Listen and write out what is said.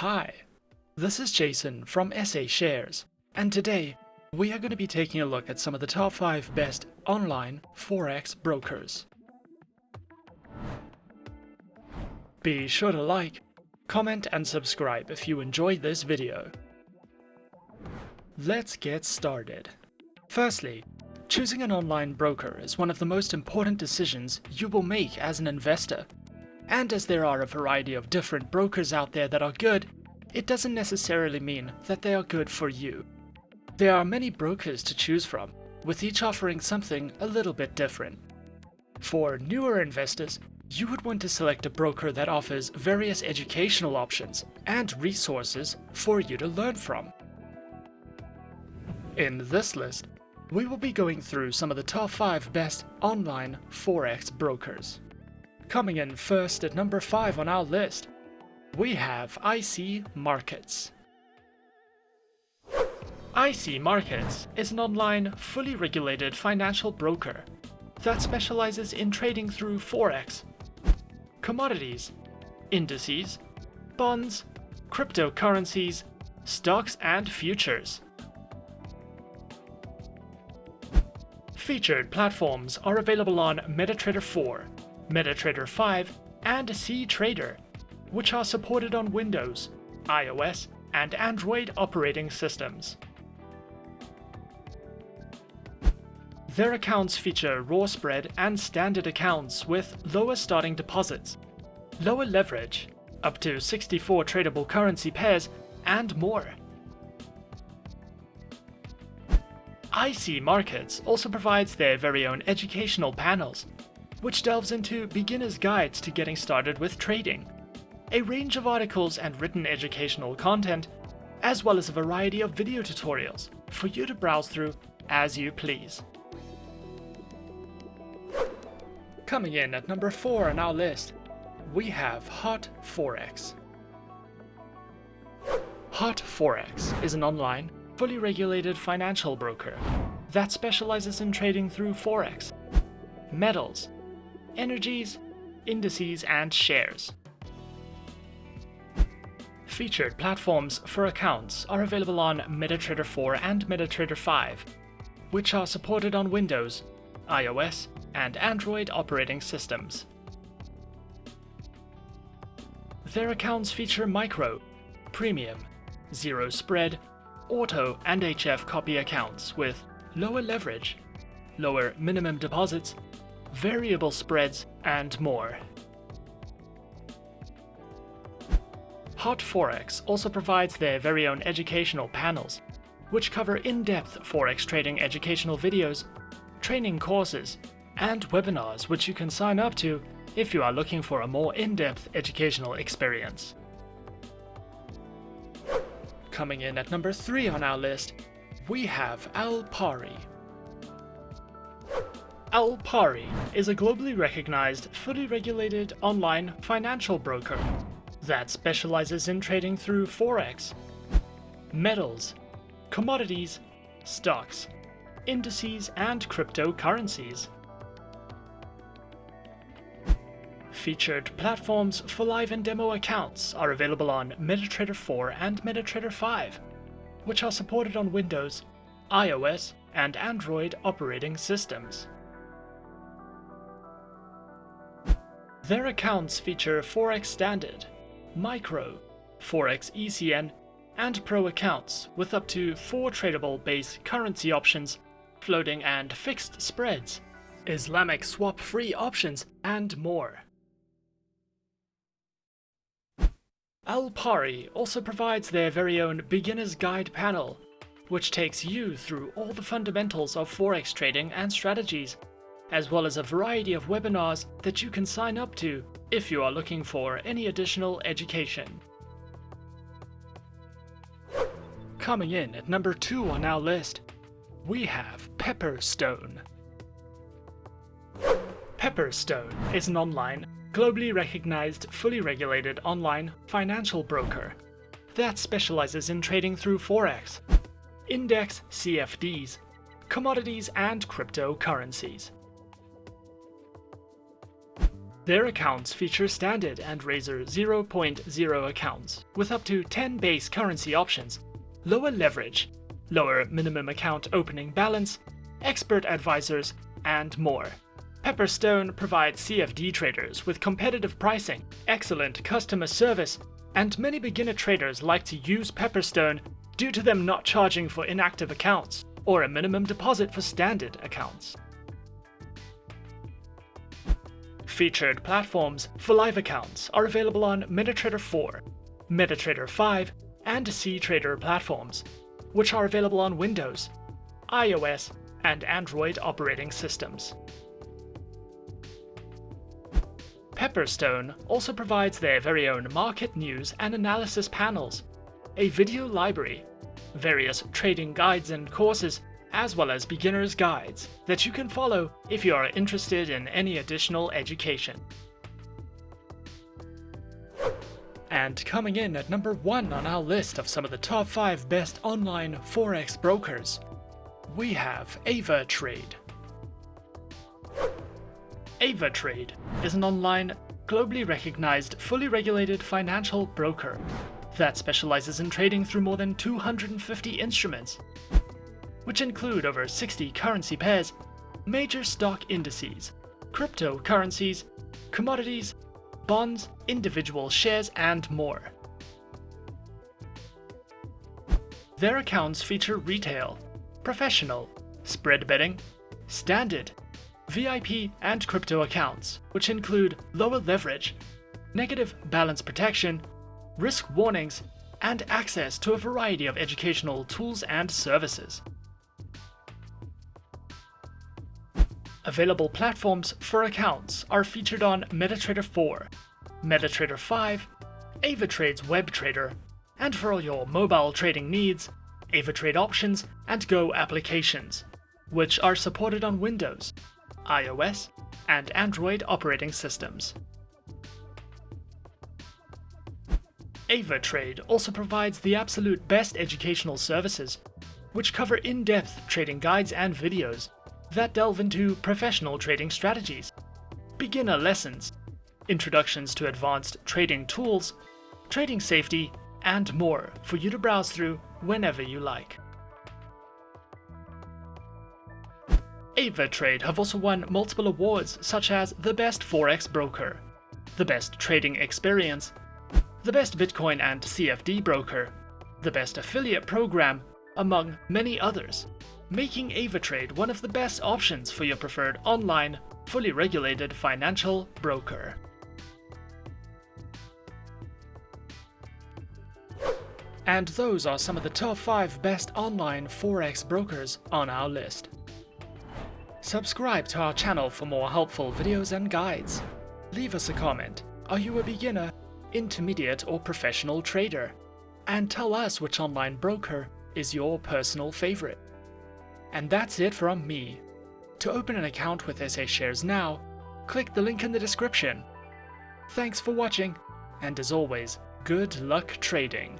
Hi, this is Jason from SA Shares, and today we are going to be taking a look at some of the top 5 best online Forex brokers. Be sure to like, comment and subscribe if you enjoyed this video. Let's get started. Firstly, choosing an online broker is one of the most important decisions you will make as an investor. And as there are a variety of different brokers out there that are good, it doesn't necessarily mean that they are good for you. There are many brokers to choose from, with each offering something a little bit different. For newer investors, you would want to select a broker that offers various educational options and resources for you to learn from. In this list, we will be going through some of the top 5 best online Forex brokers. Coming in first at number 5 on our list, we have IC Markets. IC Markets is an online, fully regulated financial broker that specializes in trading through Forex, commodities, indices, bonds, cryptocurrencies, stocks and futures. Featured platforms are available on MetaTrader 4, MetaTrader 5, and cTrader, which are supported on Windows, iOS, and Android operating systems. Their accounts feature raw spread and standard accounts with lower starting deposits, lower leverage, up to 64 tradable currency pairs, and more. IC Markets also provides their very own educational panels, which delves into beginner's guides to getting started with trading, a range of articles and written educational content, as well as a variety of video tutorials for you to browse through as you please. Coming in at number 4 on our list, we have Hot Forex. Hot Forex is an online, fully regulated financial broker that specializes in trading through Forex, metals, energies, indices, and shares. Featured platforms for accounts are available on MetaTrader 4 and MetaTrader 5, which are supported on Windows, iOS, and Android operating systems. Their accounts feature micro, premium, zero spread, auto, and HF copy accounts with lower leverage, lower minimum deposits, variable spreads, and more. Hot Forex also provides their very own educational panels, which cover in-depth Forex trading educational videos, training courses, and webinars which you can sign up to if you are looking for a more in-depth educational experience. Coming in at number 3 on our list, we have Alpari. Alpari is a globally recognized, fully regulated online financial broker that specializes in trading through Forex, metals, commodities, stocks, indices, and cryptocurrencies. Featured platforms for live and demo accounts are available on MetaTrader 4 and MetaTrader 5, which are supported on Windows, iOS, and Android operating systems. Their accounts feature Forex Standard, Micro, Forex ECN, and Pro accounts with up to 4 tradable base currency options, floating and fixed spreads, Islamic swap-free options, and more. Alpari also provides their very own beginner's guide panel, which takes you through all the fundamentals of Forex trading and strategies, as well as a variety of webinars that you can sign up to if you are looking for any additional education. Coming in at number 2 on our list, we have Pepperstone. Pepperstone is an online, globally recognized, fully regulated online financial broker that specializes in trading through Forex, index CFDs, commodities, and cryptocurrencies. Their accounts feature standard and Razor 0.0 accounts, with up to 10 base currency options, lower leverage, lower minimum account opening balance, expert advisors, and more. Pepperstone provides CFD traders with competitive pricing, excellent customer service, and many beginner traders like to use Pepperstone due to them not charging for inactive accounts or a minimum deposit for standard accounts. Featured platforms for live accounts are available on MetaTrader 4, MetaTrader 5, and cTrader platforms, which are available on Windows, iOS, and Android operating systems. Pepperstone also provides their very own market news and analysis panels, a video library, various trading guides and courses, as well as beginner's guides that you can follow if you are interested in any additional education. And coming in at number 1 on our list of some of the top 5 best online Forex brokers, we have Avatrade. Avatrade is an online, globally recognized, fully regulated financial broker that specializes in trading through more than 250 instruments, which include over 60 currency pairs, major stock indices, cryptocurrencies, commodities, bonds, individual shares, and more. Their accounts feature retail, professional, spread betting, standard, VIP, and crypto accounts, which include lower leverage, negative balance protection, risk warnings, and access to a variety of educational tools and services. Available platforms for accounts are featured on MetaTrader 4, MetaTrader 5, Avatrade's Web Trader, and for all your mobile trading needs, Avatrade Options and Go applications, which are supported on Windows, iOS, and Android operating systems. Avatrade also provides the absolute best educational services, which cover in-depth trading guides and videos that delve into professional trading strategies, beginner lessons, introductions to advanced trading tools, trading safety, and more for you to browse through whenever you like. Avatrade have also won multiple awards such as the Best Forex Broker, the Best Trading Experience, the Best Bitcoin and CFD Broker, the Best Affiliate Program, among many others, making Avatrade one of the best options for your preferred online, fully regulated financial broker. And those are some of the top 5 best online Forex brokers on our list. Subscribe to our channel for more helpful videos and guides. Leave us a comment. Are you a beginner, intermediate, or professional trader? And tell us which online broker is your personal favorite. And that's it from me. To open an account with SA Shares now, click the link in the description. Thanks for watching, and as always, good luck trading.